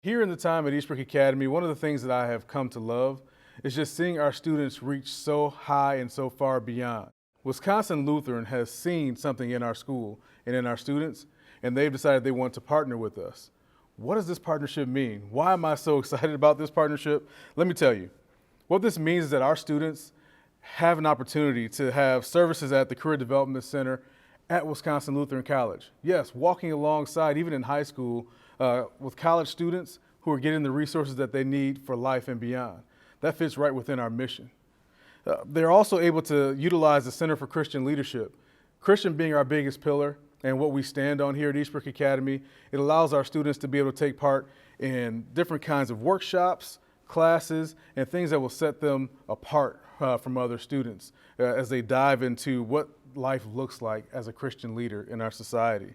Here in the time at Eastbrook Academy, one of the things that I have come to love is just seeing our students reach so high and so far beyond. Wisconsin Lutheran has seen something in our school and in our students, and they've decided they want to partner with us. What does this partnership mean? Why am I so excited about this partnership? Let me tell you. What this means is that our students have an opportunity to have services at the Career Development Center at Wisconsin Lutheran College. Yes, walking alongside, even in high school, with college students who are getting the resources that they need for life and beyond. That fits right within our mission. They're also able to utilize the Center for Christian Leadership. Christian being our biggest pillar and what we stand on here at Eastbrook Academy, it allows our students to be able to take part in different kinds of workshops, classes, and things that will set them apart from other students as they dive into what life looks like as a Christian leader in our society.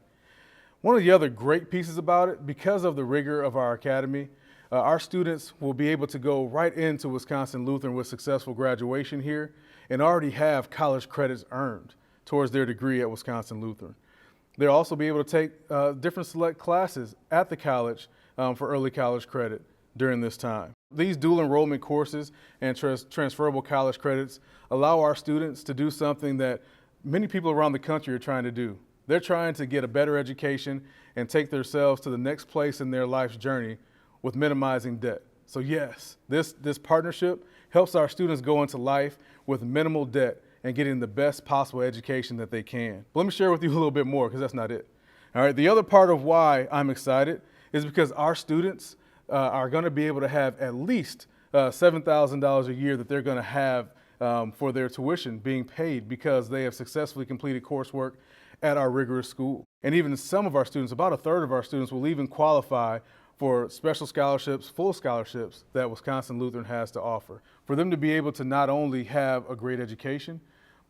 One of the other great pieces about it, because of the rigor of our academy, our students will be able to go right into Wisconsin Lutheran with successful graduation here and already have college credits earned towards their degree at Wisconsin Lutheran. They'll also be able to take different select classes at the college for early college credit during this time. These dual enrollment courses and transferable college credits allow our students to do something that many people around the country are trying to do. They're trying to get a better education and take themselves to the next place in their life's journey with minimizing debt. So yes, this partnership helps our students go into life with minimal debt and getting the best possible education that they can. But let me share with you a little bit more, because that's not it. All right, the other part of why I'm excited is because our students are going to be able to have at least $7,000 a year that they're going to have for their tuition being paid because they have successfully completed coursework at our rigorous school. And even some of our students, about a third of our students, will even qualify for special scholarships, full scholarships that Wisconsin Lutheran has to offer. For them to be able to not only have a great education,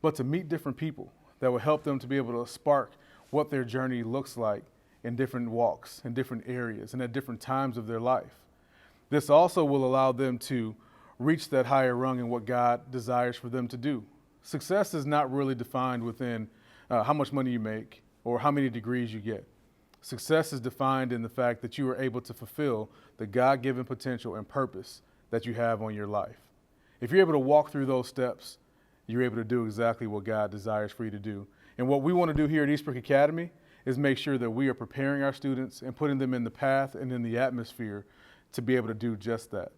but to meet different people that will help them to be able to spark what their journey looks like in different walks, in different areas, and at different times of their life. This also will allow them to reach that higher rung in what God desires for them to do. Success is not really defined within how much money you make or how many degrees you get. Success is defined in the fact that you are able to fulfill the God-given potential and purpose that you have on your life. If you're able to walk through those steps, you're able to do exactly what God desires for you to do. And what we want to do here at Eastbrook Academy is make sure that we are preparing our students and putting them in the path and in the atmosphere to be able to do just that.